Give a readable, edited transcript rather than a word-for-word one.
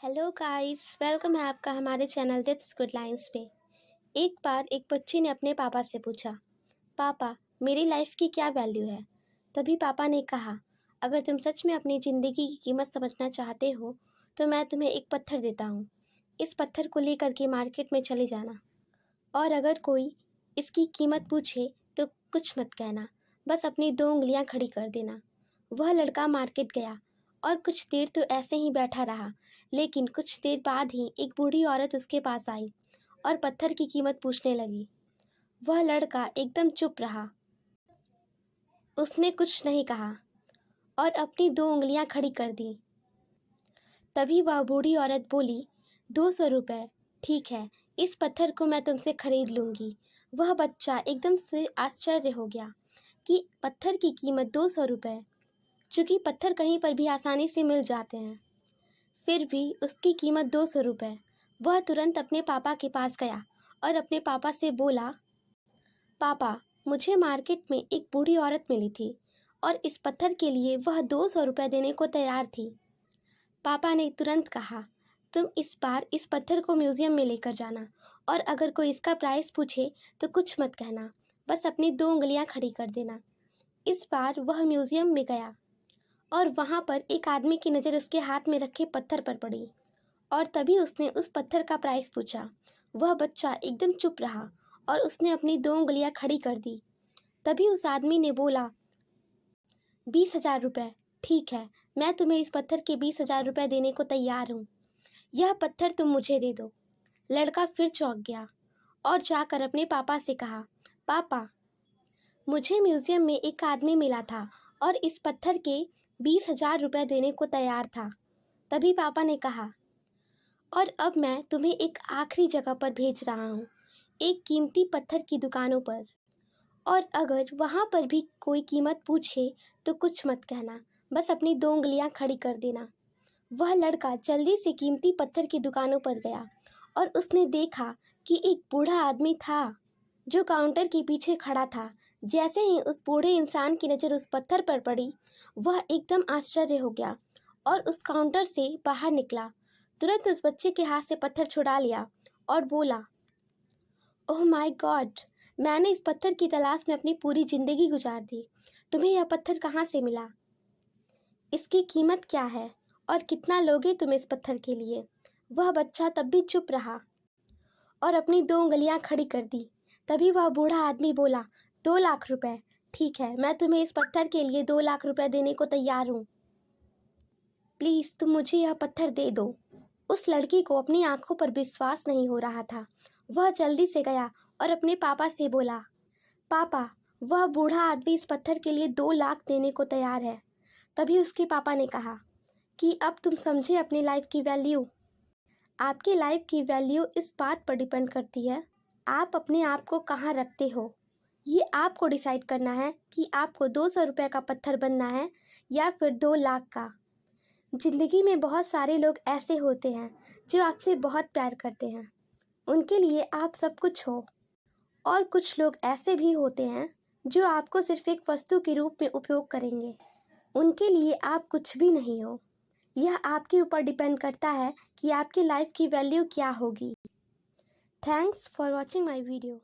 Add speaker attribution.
Speaker 1: Hello guys, welcome है आपका हमारे चैनल टिप्स गुड लाइन्स पे। एक बार एक बच्ची ने अपने पापा से पूछा, पापा मेरी लाइफ की क्या वैल्यू है। तभी पापा ने कहा, अगर तुम सच में अपनी ज़िंदगी की कीमत समझना चाहते हो तो मैं तुम्हें एक पत्थर देता हूँ। इस पत्थर को लेकर के मार्केट में चले जाना, और अगर कोई इसकी कीमत पूछे तो कुछ मत कहना, बस अपनी 2 उंगलियां खड़ी कर देना। वह लड़का मार्केट गया और कुछ देर तो ऐसे ही बैठा रहा, लेकिन कुछ देर बाद ही एक बूढ़ी औरत उसके पास आई और पत्थर की कीमत पूछने लगी। वह लड़का एकदम चुप रहा, उसने कुछ नहीं कहा और अपनी 2 उंगलियां खड़ी कर दी। तभी वह बूढ़ी औरत बोली, 200 रुपये, ठीक है, इस पत्थर को मैं तुमसे खरीद लूँगी। वह बच्चा एकदम से आश्चर्य हो गया कि पत्थर की कीमत 200 रुपये, चूँकि पत्थर कहीं पर भी आसानी से मिल जाते हैं, फिर भी उसकी कीमत 200 रुपये। वह तुरंत अपने पापा के पास गया और अपने पापा से बोला, पापा मुझे मार्केट में एक बूढ़ी औरत मिली थी और इस पत्थर के लिए वह 200 रुपये देने को तैयार थी। पापा ने तुरंत कहा, तुम इस बार इस पत्थर को म्यूज़ियम में लेकर जाना, और अगर कोई इसका प्राइस पूछे तो कुछ मत कहना, बस अपनी 2 उंगलियां खड़ी कर देना। इस बार वह म्यूज़ियम में गया और वहाँ पर एक आदमी की नज़र उसके हाथ में रखे पत्थर पर पड़ी, और तभी उसने उस पत्थर का प्राइस पूछा। वह बच्चा एकदम चुप रहा और उसने अपनी 2 उंगलियां खड़ी कर दी। तभी उस आदमी ने बोला, 20,000 रुपये, ठीक है, मैं तुम्हें इस पत्थर के 20,000 रुपये देने को तैयार हूँ। यह पत्थर तुम मुझे दे दो। लड़का फिर चौंक गया और जाकर अपने पापा से कहा, पापा मुझे म्यूज़ियम में एक आदमी मिला था और इस पत्थर के 20,000 रुपये देने को तैयार था। तभी पापा ने कहा, और अब मैं तुम्हें एक आखिरी जगह पर भेज रहा हूँ, एक कीमती पत्थर की दुकानों पर, और अगर वहाँ पर भी कोई कीमत पूछे तो कुछ मत कहना, बस अपनी 2 उंगलियां खड़ी कर देना। वह लड़का जल्दी से कीमती पत्थर की दुकानों पर गया और उसने देखा कि एक बूढ़ा आदमी था जो काउंटर के पीछे खड़ा था। जैसे ही उस बूढ़े इंसान की नज़र उस पत्थर पर पड़ी, वह एकदम आश्चर्य हो गया और उस काउंटर से बाहर निकला। तुरंत उस बच्चे के हाथ से पत्थर छुड़ा लिया और बोला, ओह माय गॉड, मैंने इस पत्थर की तलाश में अपनी पूरी ज़िंदगी गुजार दी। तुम्हें यह पत्थर कहाँ से मिला? इसकी कीमत क्या है और कितना लोगे तुम इस पत्थर के लिए? वह बच्चा तब भी चुप रहा और अपनी 2 उंगलियां खड़ी कर दी। तभी वह बूढ़ा आदमी बोला, 2 लाख रुपए, ठीक है, मैं तुम्हें इस पत्थर के लिए 2 लाख रुपए देने को तैयार हूँ। प्लीज़ तुम मुझे यह पत्थर दे दो। उस लड़की को अपनी आंखों पर विश्वास नहीं हो रहा था। वह जल्दी से गया और अपने पापा से बोला, पापा वह बूढ़ा आदमी इस पत्थर के लिए 2 लाख देने को तैयार है। तभी उसके पापा ने कहा कि अब तुम समझे अपनी लाइफ की वैल्यू। आपकी लाइफ की वैल्यू इस बात पर डिपेंड करती है आप अपने आप को कहाँ रखते हो। ये आपको डिसाइड करना है कि आपको 200 रुपये का पत्थर बनना है या फिर 2 लाख का। ज़िंदगी में बहुत सारे लोग ऐसे होते हैं जो आपसे बहुत प्यार करते हैं, उनके लिए आप सब कुछ हो, और कुछ लोग ऐसे भी होते हैं जो आपको सिर्फ एक वस्तु के रूप में उपयोग करेंगे, उनके लिए आप कुछ भी नहीं हो। यह आपके ऊपर डिपेंड करता है कि आपकी लाइफ की वैल्यू क्या होगी। Thanks for watching my video.